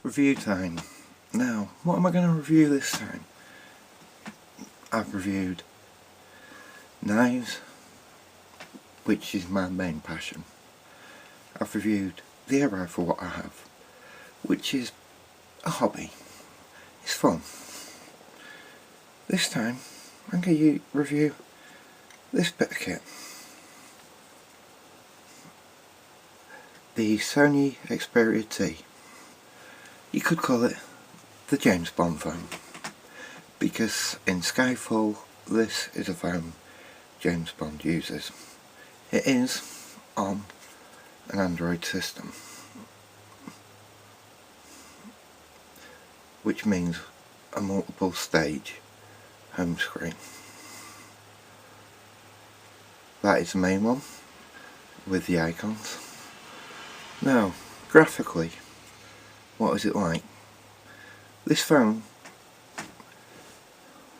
Review time. Now, what am I going to review this time? I've reviewed knives, which is my main passion. I've reviewed the air rifle what I have, which is a hobby. It's fun. This time, I'm going to review this bit of kit. The Sony Xperia T. You could call it the James Bond phone, because in Skyfall this is a phone James Bond uses. It is on an Android system, which means a multiple stage home screen. That is the main one with the icons. Now, graphically, what is it like? This phone,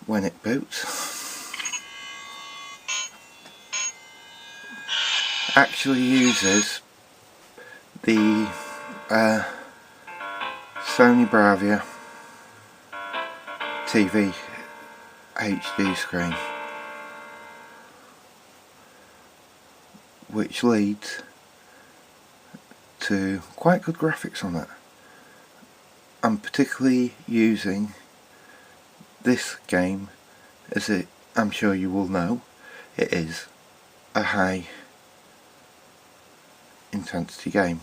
when it boots, actually uses the Sony Bravia TV HD screen, which leads to quite good graphics on it. I'm particularly using this game as I'm sure you will know, it is a high intensity game.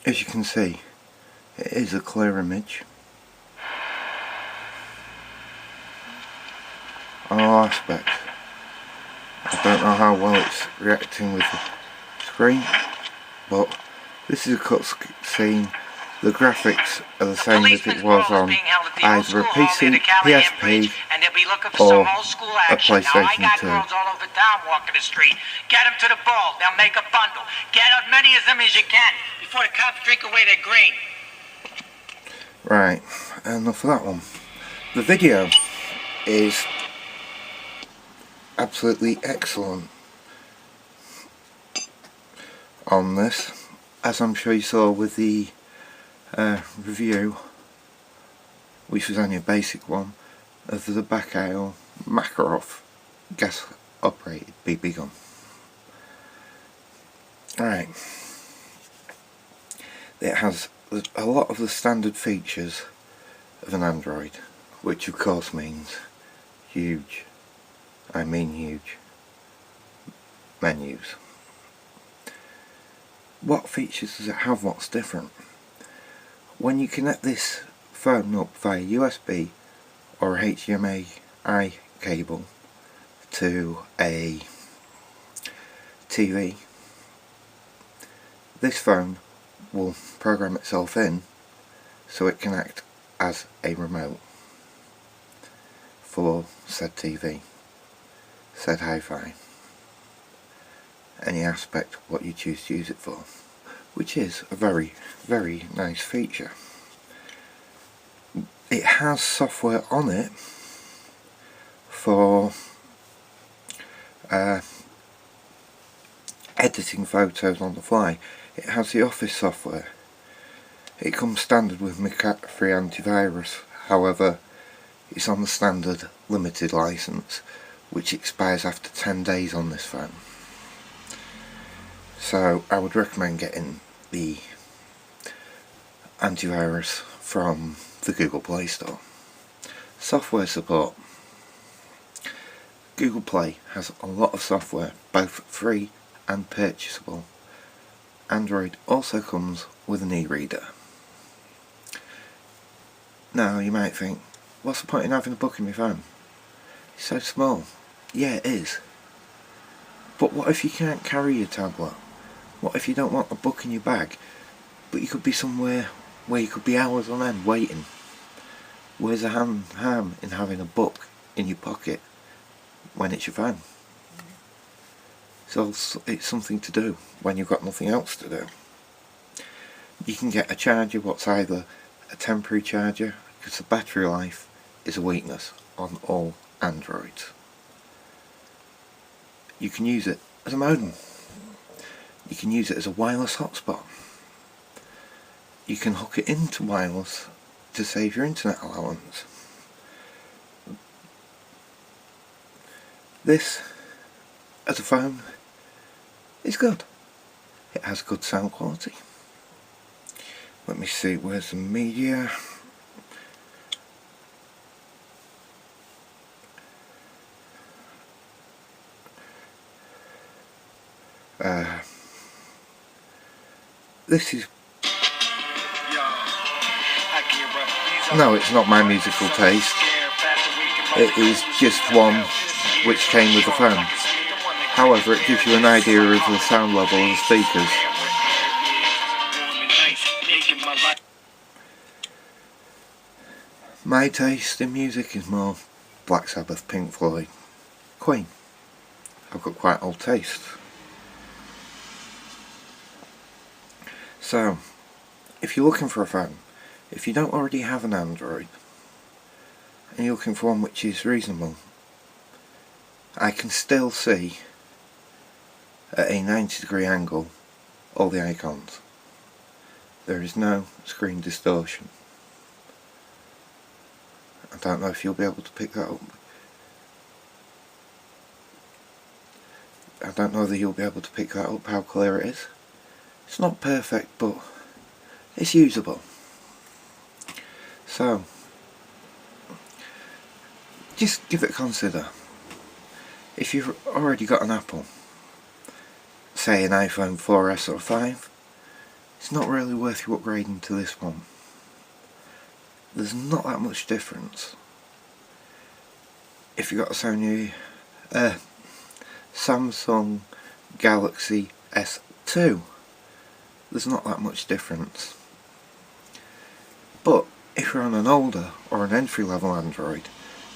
As you can see, it is a clear image on all aspects. I don't know how well it's reacting with the screen, but this is a cut scene. The graphics are the same as it was on either a PC, PSP, or a PlayStation 2. Get them to the ball. They'll make a bundle. Get as many of them as you can before the cops drink away their green. Right, enough of that one. The video is absolutely excellent on this, as I'm sure you saw with the review, which was only a basic one, of the Bakhail Makarov gas operated BB gun. Right, it has a lot of the standard features of an Android, which of course means huge, I mean huge, menus. What features does it have? What's different? When you connect this phone up via USB or HDMI cable to a TV, this phone will program itself in so it can act as a remote for said TV, said hi-fi, any aspect what you choose to use it for, which is a very, very nice feature. It has software on it for editing photos on the fly. It has the Office software. It comes standard with McAfee antivirus, however it's on the standard limited license, which expires after 10 days on this phone. So I would recommend getting the antivirus from the Google Play Store. Software support. Google Play has a lot of software, both free and purchasable. Android also comes with an e-reader. Now you might think, what's the point in having a book in my phone? It's so small. Yeah, it is. But what if you can't carry your tablet? What if you don't want a book in your bag, but you could be somewhere where you could be hours on end waiting? Where's the harm in having a book in your pocket when it's your phone? So it's something to do when you've got nothing else to do. You can get a charger what's either a temporary charger, because the battery life is a weakness on all Androids. You can use it as a modem. You can use it as a wireless hotspot. You can hook it into wireless to save your internet allowance. This, as a phone, is good. It has good sound quality. Let me see, where's the media? This is... No, it's not my musical taste. It is just one which came with the phone. However, it gives you an idea of the sound level of the speakers. My taste in music is more Black Sabbath, Pink Floyd, Queen. I've got quite old taste. So, if you're looking for a phone, if you don't already have an Android, and you're looking for one which is reasonable, I can still see at a 90-degree angle all the icons. There is no screen distortion. I don't know if you'll be able to pick that up. I don't know whether you'll be able to pick that up, how clear it is. It's not perfect, but it's usable. So, just give it a consider. If you've already got an Apple, say an iPhone 4S or 5, it's not really worth you upgrading to this one. There's not that much difference. If you've got a Samsung Galaxy S2, there's not that much difference. But if you're on an older or an entry-level Android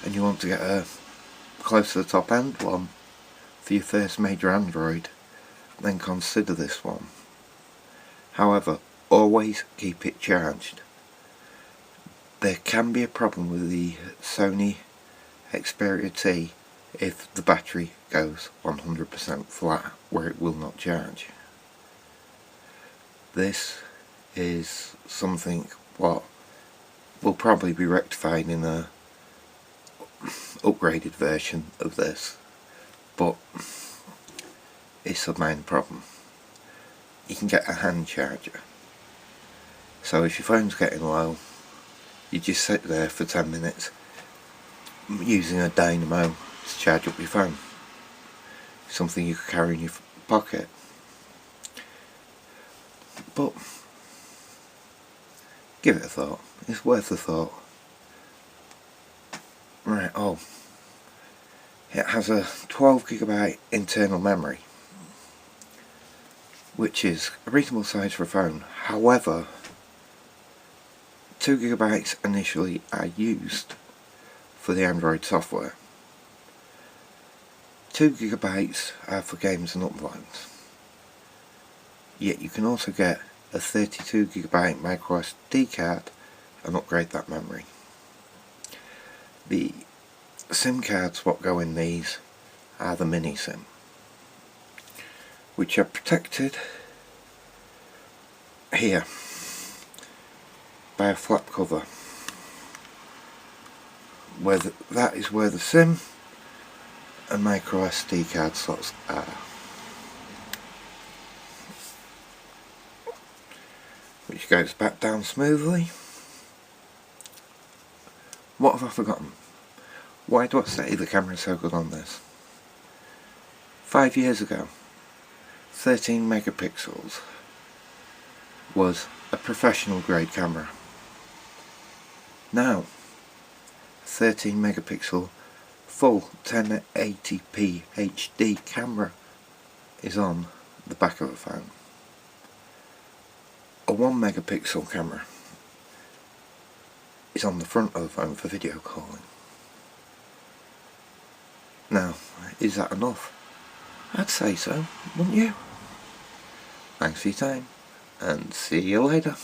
and you want to get a close to the top end one for your first major Android, then consider this one. However, always keep it charged. There can be a problem with the Sony Xperia T if the battery goes 100% flat, where it will not charge. This is something what will probably be rectified in a upgraded version of this, but it's a minor problem. You can get a hand charger, so if your phone's getting low, you just sit there for 10 minutes using a dynamo to charge up your phone. Something you could carry in your pocket. But give it a thought. It's worth a thought. Right, it has a 12GB internal memory, which is a reasonable size for a phone. However, 2GB initially are used for the Android software. 2GB are for games and uploads. Yet you can also get a 32GB micro SD card and upgrade that memory. The SIM cards what go in these are the mini SIM, which are protected here by a flap cover. That is where the SIM and micro SD card slots are. Which goes back down smoothly. What have I forgotten? Why do I say the camera is so good on this? 5 years ago, 13 megapixels was a professional grade camera. Now, 13 megapixel full 1080p HD camera is on the back of a phone. A 1 megapixel camera is on the front of the phone for video calling. Now, is that enough? I'd say so, wouldn't you? Thanks for your time, and see you later.